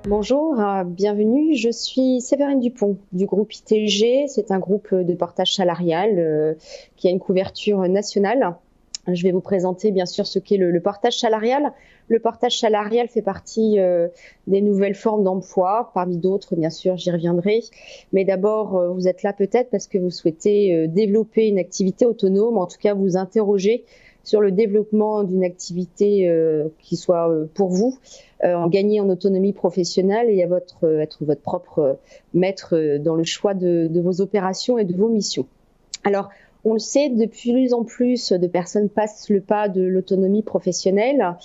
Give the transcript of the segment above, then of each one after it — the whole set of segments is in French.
Bonjour, bienvenue. Je suis Séverine Dupont du groupe ITG. C'est un groupe de portage salarial qui a une couverture nationale. Je vais vous présenter bien sûr ce qu'est le portage salarial. Le portage salarial fait partie des nouvelles formes d'emploi, parmi d'autres, bien sûr, j'y reviendrai. Mais d'abord, vous êtes là peut-être parce que vous souhaitez développer une activité autonome, en tout cas vous interroger sur le développement d'une activité qui soit pour vous, en gagner en autonomie professionnelle et être votre propre maître dans le choix de vos opérations et de vos missions. Alors, on le sait, de plus en plus de personnes passent le pas de l'autonomie professionnelle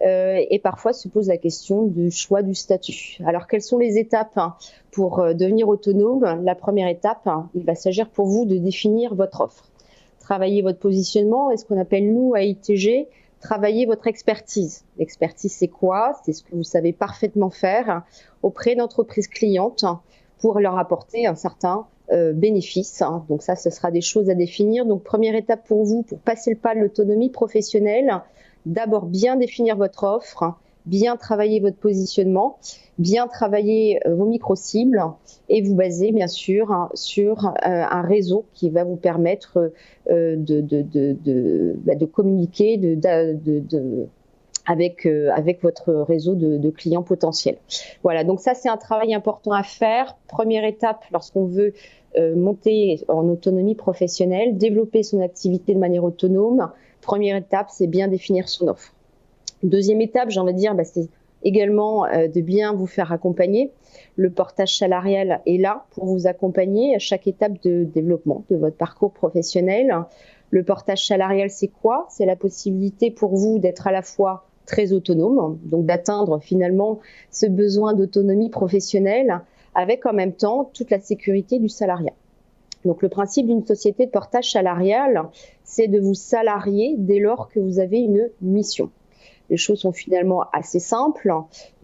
et parfois se posent la question du choix du statut. Alors, quelles sont les étapes pour devenir autonome? La première étape, il va s'agir pour vous de définir votre offre. Travailler votre positionnement et ce qu'on appelle, nous, à ITG, travailler votre expertise. L'expertise, c'est quoi? C'est ce que vous savez parfaitement faire auprès d'entreprises clientes pour leur apporter un certain bénéfice. Donc ça, ce sera des choses à définir. Donc première étape pour vous, pour passer le pas de l'autonomie professionnelle, d'abord bien définir votre offre, bien travailler votre positionnement, bien travailler vos micro-cibles et vous baser bien sûr sur un réseau qui va vous permettre de communiquer avec votre réseau de clients potentiels. Voilà, donc ça c'est un travail important à faire. Première étape lorsqu'on veut monter en autonomie professionnelle, développer son activité de manière autonome. Première étape, c'est bien définir son offre. Deuxième étape, j'ai envie de dire, c'est également de bien vous faire accompagner. Le portage salarial est là pour vous accompagner à chaque étape de développement de votre parcours professionnel. Le portage salarial, c'est quoi? C'est la possibilité pour vous d'être à la fois très autonome, donc d'atteindre finalement ce besoin d'autonomie professionnelle avec en même temps toute la sécurité du salariat. Donc le principe d'une société de portage salarial, c'est de vous salarier dès lors que vous avez une mission. Les choses sont finalement assez simples.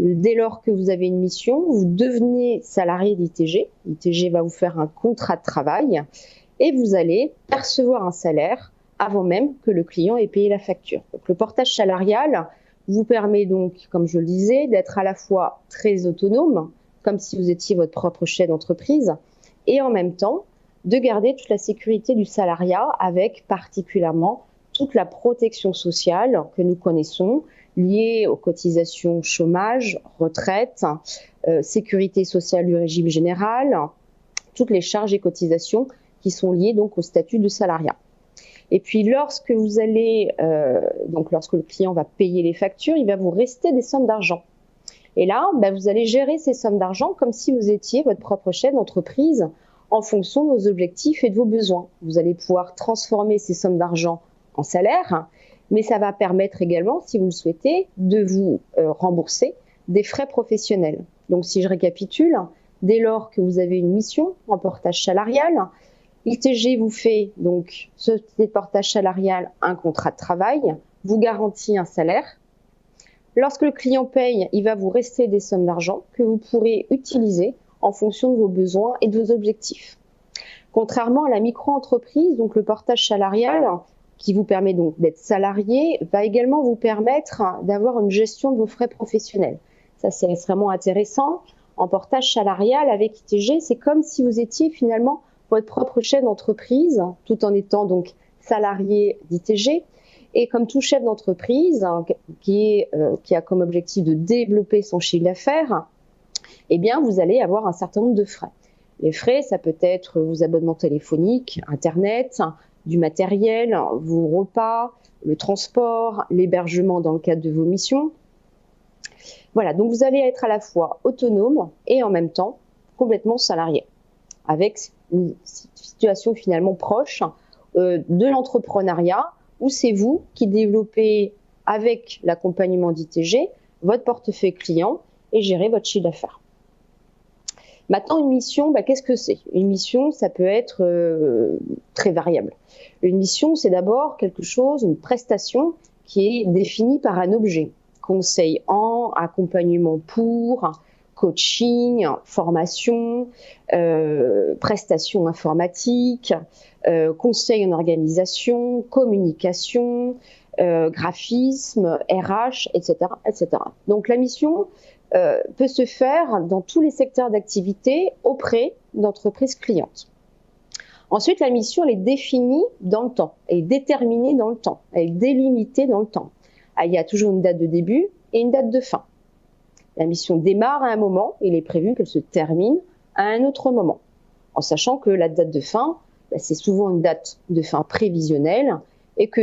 Dès lors que vous avez une mission, vous devenez salarié d'ITG. ITG va vous faire un contrat de travail et vous allez percevoir un salaire avant même que le client ait payé la facture. Donc, le portage salarial vous permet donc, comme je le disais, d'être à la fois très autonome, comme si vous étiez votre propre chef d'entreprise, et en même temps de garder toute la sécurité du salariat avec particulièrement toute la protection sociale que nous connaissons, liée aux cotisations chômage, retraite, sécurité sociale du régime général, toutes les charges et cotisations qui sont liées donc au statut de salariat. Et puis lorsque lorsque le client va payer les factures, il va vous rester des sommes d'argent. Et là, vous allez gérer ces sommes d'argent comme si vous étiez votre propre chef d'entreprise en fonction de vos objectifs et de vos besoins. Vous allez pouvoir transformer ces sommes d'argent en salaire, mais ça va permettre également, si vous le souhaitez, de vous rembourser des frais professionnels. Donc si je récapitule, dès lors que vous avez une mission en portage salarial, ITG vous fait donc, société de portage salarial, un contrat de travail, vous garantit un salaire. Lorsque le client paye, il va vous rester des sommes d'argent que vous pourrez utiliser en fonction de vos besoins et de vos objectifs. Contrairement à la micro-entreprise, donc le portage salarial, qui vous permet donc d'être salarié, va également vous permettre d'avoir une gestion de vos frais professionnels. Ça, c'est extrêmement intéressant. En portage salarial, avec ITG, c'est comme si vous étiez finalement votre propre chef d'entreprise, tout en étant donc salarié d'ITG. Et comme tout chef d'entreprise qui a comme objectif de développer son chiffre d'affaires, eh bien, vous allez avoir un certain nombre de frais. Les frais, ça peut être vos abonnements téléphoniques, Internet, du matériel, vos repas, le transport, l'hébergement dans le cadre de vos missions. Voilà, donc vous allez être à la fois autonome et en même temps complètement salarié, avec une situation finalement proche de l'entrepreneuriat, où c'est vous qui développez avec l'accompagnement d'ITG votre portefeuille client et gérez votre chiffre d'affaires. Maintenant, une mission, qu'est-ce que c'est? Une mission, ça peut être très variable. Une mission, c'est d'abord quelque chose, une prestation qui est définie par un objet. Conseil en, accompagnement pour, coaching, formation, prestations informatiques, conseil en organisation, communication, graphisme, RH, etc., etc. Donc la mission, peut se faire dans tous les secteurs d'activité auprès d'entreprises clientes. Ensuite, la mission, elle est définie dans le temps, elle est déterminée dans le temps, elle est délimitée dans le temps. Il y a toujours une date de début et une date de fin. La mission démarre à un moment, il est prévu qu'elle se termine à un autre moment, en sachant que la date de fin, c'est souvent une date de fin prévisionnelle et que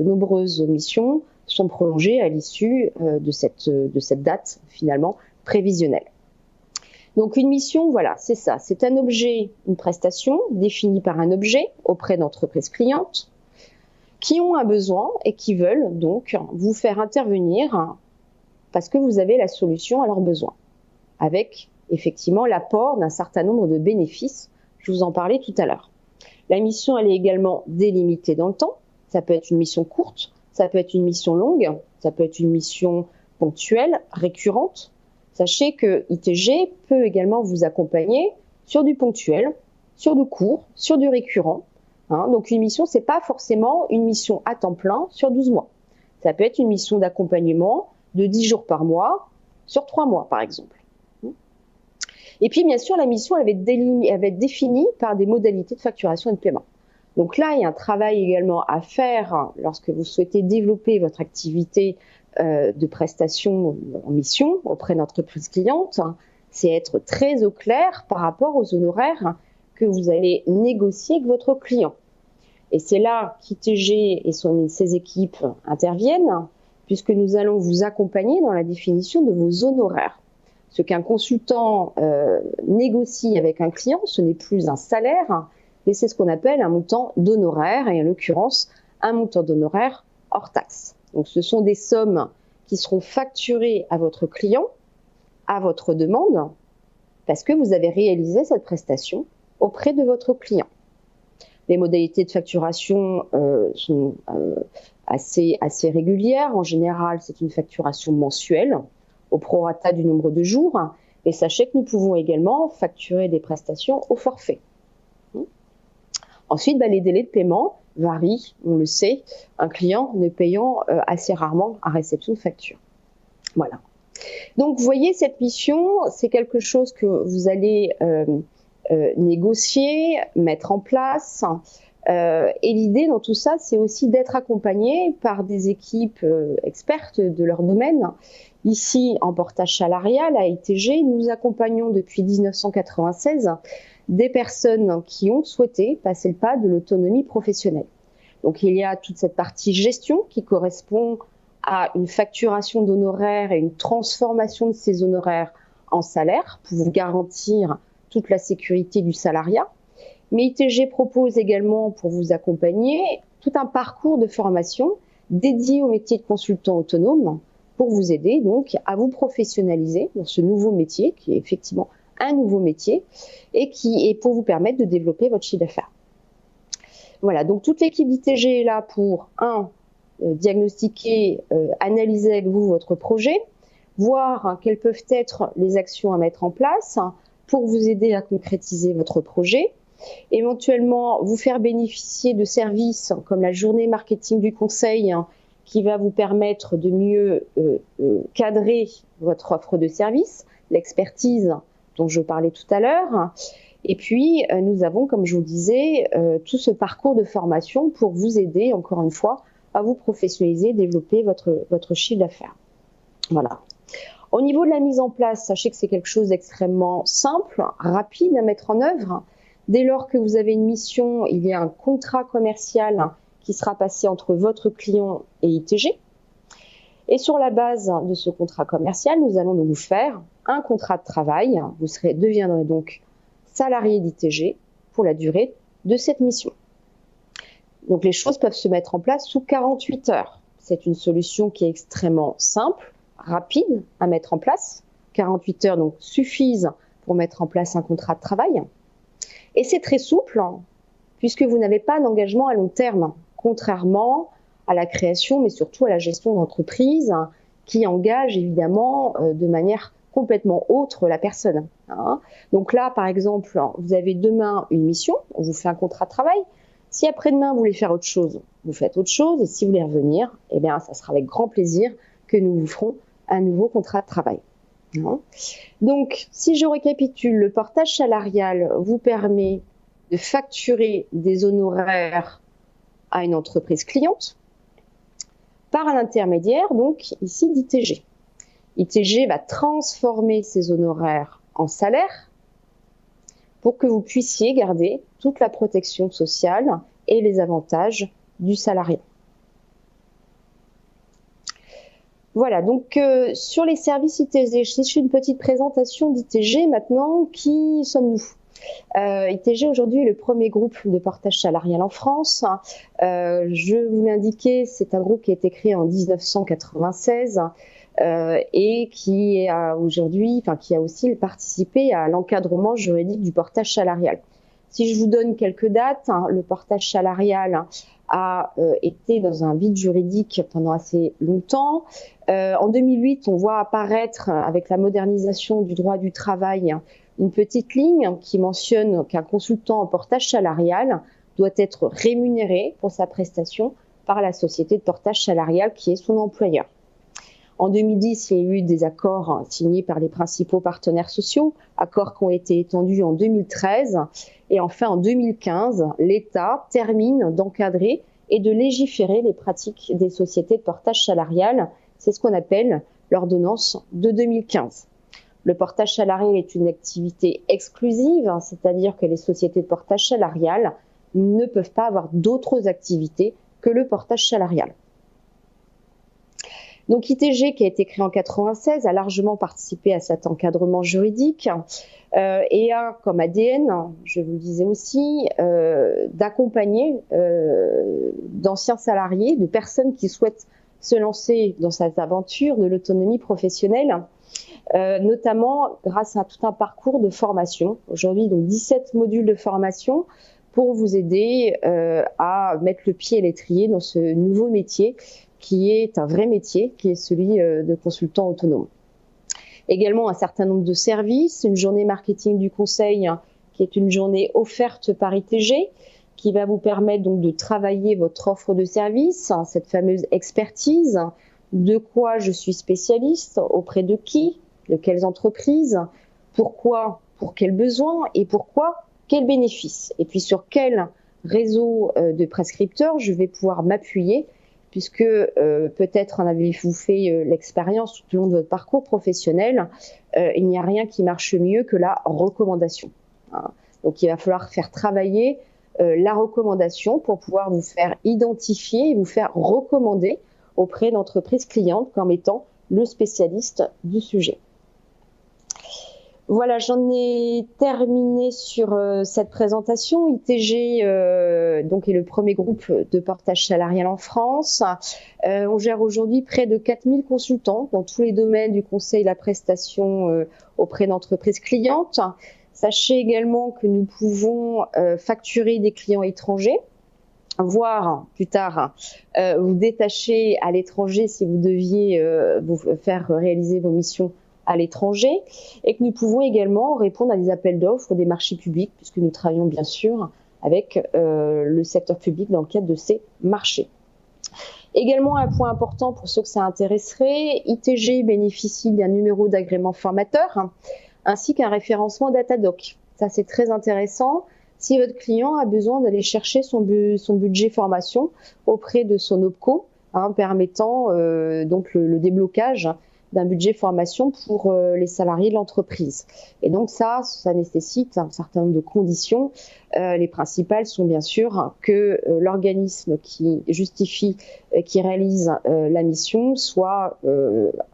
nombreuses missions sont prolongées à l'issue de cette date finalement prévisionnelle. Donc une mission, voilà, c'est ça, c'est un objet, une prestation définie par un objet auprès d'entreprises clientes qui ont un besoin et qui veulent donc vous faire intervenir parce que vous avez la solution à leurs besoins, avec effectivement l'apport d'un certain nombre de bénéfices. Je vous en parlais tout à l'heure. La mission, elle est également délimitée dans le temps. Ça peut être une mission courte, ça peut être une mission longue, ça peut être une mission ponctuelle, récurrente. Sachez que ITG peut également vous accompagner sur du ponctuel, sur du court, sur du récurrent. Donc une mission, c'est pas forcément une mission à temps plein sur 12 mois. Ça peut être une mission d'accompagnement de 10 jours par mois, sur 3 mois par exemple. Et puis bien sûr, la mission elle va être définie par des modalités de facturation et de paiement. Donc là, il y a un travail également à faire lorsque vous souhaitez développer votre activité de prestation en mission auprès d'entreprises clientes, c'est être très au clair par rapport aux honoraires que vous allez négocier avec votre client. Et c'est là qu'ITG et ses équipes interviennent, puisque nous allons vous accompagner dans la définition de vos honoraires. Ce qu'un consultant négocie avec un client, ce n'est plus un salaire, mais c'est ce qu'on appelle un montant d'honoraires, et en l'occurrence, un montant d'honoraires hors taxe. Donc ce sont des sommes qui seront facturées à votre client, à votre demande, parce que vous avez réalisé cette prestation auprès de votre client. Les modalités de facturation sont assez régulières. En général, c'est une facturation mensuelle, au prorata du nombre de jours. Et sachez que nous pouvons également facturer des prestations au forfait. Ensuite, les délais de paiement varient, on le sait, un client ne payant assez rarement à réception de facture. Voilà. Donc, vous voyez, cette mission, c'est quelque chose que vous allez négocier, mettre en place. Et l'idée dans tout ça, c'est aussi d'être accompagné par des équipes expertes de leur domaine. Ici, en portage salarial à ITG, nous accompagnons depuis 1996 des personnes qui ont souhaité passer le pas de l'autonomie professionnelle. Donc il y a toute cette partie gestion qui correspond à une facturation d'honoraires et une transformation de ces honoraires en salaire pour vous garantir toute la sécurité du salariat. Mais ITG propose également pour vous accompagner tout un parcours de formation dédié au métier de consultant autonome pour vous aider donc à vous professionnaliser dans ce nouveau métier qui est effectivement un nouveau métier et qui est pour vous permettre de développer votre chiffre d'affaires. Voilà, donc toute l'équipe d'ITG est là pour diagnostiquer, analyser avec vous votre projet, voir quelles peuvent être les actions à mettre en place pour vous aider à concrétiser votre projet, éventuellement vous faire bénéficier de services comme la journée marketing du conseil qui va vous permettre de mieux cadrer votre offre de service, l'expertise dont je parlais tout à l'heure. Et puis, nous avons, comme je vous le disais, tout ce parcours de formation pour vous aider, encore une fois, à vous professionnaliser, développer votre chiffre d'affaires. Voilà. Au niveau de la mise en place, sachez que c'est quelque chose d'extrêmement simple, rapide à mettre en œuvre. Dès lors que vous avez une mission, il y a un contrat commercial qui sera passé entre votre client et ITG. Et sur la base de ce contrat commercial, nous allons donc vous faire un contrat de travail. Vous deviendrez donc salarié d'ITG pour la durée de cette mission. Donc les choses peuvent se mettre en place sous 48 heures. C'est une solution qui est extrêmement simple, rapide à mettre en place. 48 heures donc suffisent pour mettre en place un contrat de travail. Et c'est très souple puisque vous n'avez pas d'engagement à long terme, contrairement à la création, mais surtout à la gestion d'entreprise qui engage évidemment de manière complètement autre la personne. Donc là, par exemple, vous avez demain une mission, on vous fait un contrat de travail. Si après-demain, vous voulez faire autre chose, vous faites autre chose. Et si vous voulez revenir, eh bien, ça sera avec grand plaisir que nous vous ferons un nouveau contrat de travail. Donc, si je récapitule, le portage salarial vous permet de facturer des honoraires à une entreprise cliente par l'intermédiaire, donc ici, d'ITG. ITG va transformer ces honoraires en salaire pour que vous puissiez garder toute la protection sociale et les avantages du salariat. Voilà, donc sur les services ITG, je fais une petite présentation d'ITG maintenant. Qui sommes-nous ? ITG aujourd'hui est le premier groupe de portage salarial en France. Je vous l'ai indiqué, c'est un groupe qui a été créé en 1996 et qui a aujourd'hui, qui a aussi participé à l'encadrement juridique du portage salarial. Si je vous donne quelques dates, le portage salarial a été dans un vide juridique pendant assez longtemps. En 2008, on voit apparaître, avec la modernisation du droit du travail, une petite ligne qui mentionne qu'un consultant en portage salarial doit être rémunéré pour sa prestation par la société de portage salarial qui est son employeur. En 2010, il y a eu des accords signés par les principaux partenaires sociaux, accords qui ont été étendus en 2013. Et enfin, en 2015, l'État termine d'encadrer et de légiférer les pratiques des sociétés de portage salarial. C'est ce qu'on appelle l'ordonnance de 2015. Le portage salarial est une activité exclusive, c'est-à-dire que les sociétés de portage salarial ne peuvent pas avoir d'autres activités que le portage salarial. Donc ITG, qui a été créé en 1996, a largement participé à cet encadrement juridique et a comme ADN, je vous le disais aussi, d'accompagner d'anciens salariés, de personnes qui souhaitent se lancer dans cette aventure de l'autonomie professionnelle, notamment grâce à tout un parcours de formation. Aujourd'hui, donc 17 modules de formation pour vous aider à mettre le pied à l'étrier dans ce nouveau métier qui est un vrai métier, qui est celui de consultant autonome. Également un certain nombre de services, une journée marketing du conseil qui est une journée offerte par ITG, qui va vous permettre donc de travailler votre offre de service, cette fameuse expertise, de quoi je suis spécialiste, auprès de qui, de quelles entreprises, pourquoi, pour quels besoins et pourquoi, quels bénéfices. Et puis sur quel réseau de prescripteurs je vais pouvoir m'appuyer, puisque peut-être en avez-vous fait l'expérience tout au long de votre parcours professionnel, il n'y a rien qui marche mieux que la recommandation. Donc il va falloir faire travailler la recommandation pour pouvoir vous faire identifier et vous faire recommander auprès d'entreprises clientes comme étant le spécialiste du sujet. Voilà, j'en ai terminé sur cette présentation. ITG donc est le premier groupe de portage salarial en France. On gère aujourd'hui près de 4000 consultants dans tous les domaines du conseil et la prestation auprès d'entreprises clientes. Sachez également que nous pouvons facturer des clients étrangers, voire plus tard vous détacher à l'étranger si vous deviez vous faire réaliser vos missions à l'étranger, et que nous pouvons également répondre à des appels d'offres des marchés publics, puisque nous travaillons bien sûr avec le secteur public dans le cadre de ces marchés. Également, un point important pour ceux que ça intéresserait, ITG bénéficie d'un numéro d'agrément formateur ainsi qu'un référencement Datadoc. Ça, c'est très intéressant. Si votre client a besoin d'aller chercher son budget formation auprès de son OPCO, permettant donc le déblocage d'un budget formation pour les salariés de l'entreprise. Et donc ça nécessite un certain nombre de conditions. Les principales sont bien sûr que l'organisme qui justifie, qui réalise la mission soit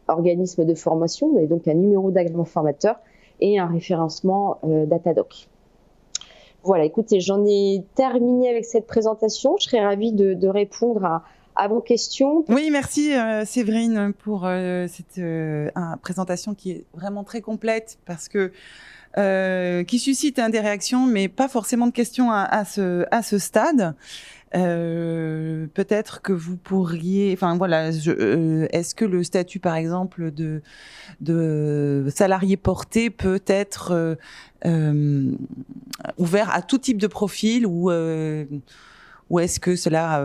organisme de formation, et donc un numéro d'agrément formateur et un référencement Datadoc. Voilà, écoutez, j'en ai terminé avec cette présentation. Je serais ravie de répondre à vos questions. Oui, merci Séverine pour cette présentation qui est vraiment très complète parce que qui suscite des réactions, mais pas forcément de questions à ce stade. Peut-être que vous pourriez, est-ce que le statut, par exemple, de salarié porté peut être ouvert à tout type de profil ou est-ce que cela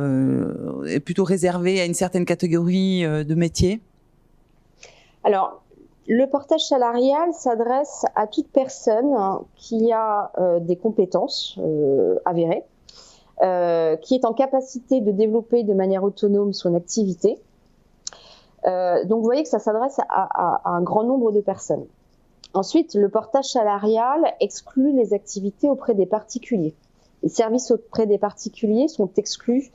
est plutôt réservé à une certaine catégorie de métiers ? Alors, le portage salarial s'adresse à toute personne qui a des compétences avérées, qui est en capacité de développer de manière autonome son activité. Donc, vous voyez que ça s'adresse à un grand nombre de personnes. Ensuite, le portage salarial exclut les activités auprès des particuliers. Les services auprès des particuliers sont exclus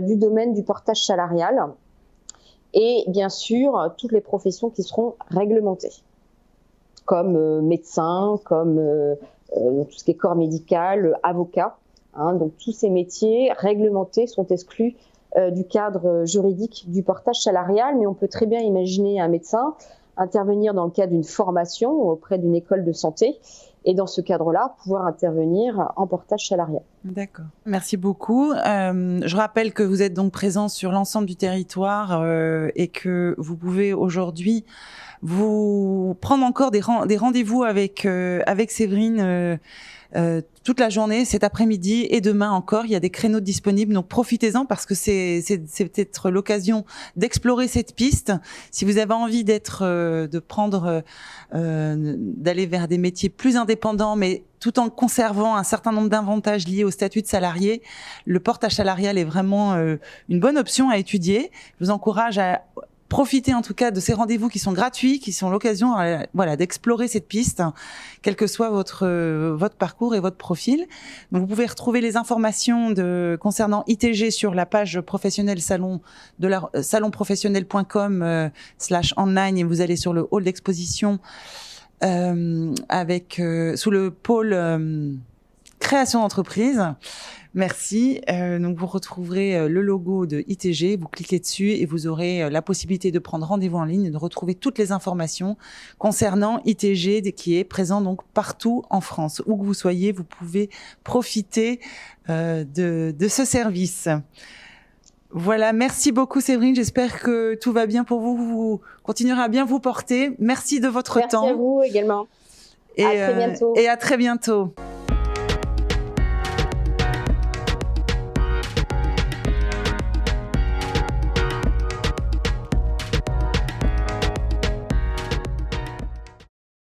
du domaine du portage salarial. Et bien sûr, toutes les professions qui seront réglementées, comme médecin, comme tout ce qui est corps médical, avocat. Donc tous ces métiers réglementés sont exclus du cadre juridique du portage salarial, mais on peut très bien imaginer un médecin intervenir dans le cadre d'une formation auprès d'une école de santé et dans ce cadre-là, pouvoir intervenir en portage salarial. D'accord. Merci beaucoup. Je rappelle que vous êtes donc présent sur l'ensemble du territoire et que vous pouvez aujourd'hui vous prendre encore des rendez-vous avec Séverine toute la journée, cet après-midi et demain encore. Il y a des créneaux disponibles, donc profitez-en parce que c'est peut-être l'occasion d'explorer cette piste. Si vous avez envie d'aller vers des métiers plus indépendants, mais tout en conservant un certain nombre d'avantages liés au statut de salarié, le portage salarial est vraiment une bonne option à étudier. Je vous encourage à profitez en tout cas de ces rendez-vous qui sont gratuits, qui sont l'occasion d'explorer cette piste, quel que soit votre parcours et votre profil. Donc, vous pouvez retrouver les informations concernant ITG sur la page professionnelle salonprofessionnel.com/online et vous allez sur le hall d'exposition sous le pôle création d'entreprise. Merci. Donc vous retrouverez le logo de ITG, vous cliquez dessus et vous aurez la possibilité de prendre rendez-vous en ligne et de retrouver toutes les informations concernant ITG qui est présent donc partout en France. Où que vous soyez, vous pouvez profiter de ce service. Voilà, merci beaucoup Séverine, j'espère que tout va bien pour vous, vous continuerez à bien vous porter. Merci de votre temps. Merci à vous également. À très bientôt. Et à très bientôt.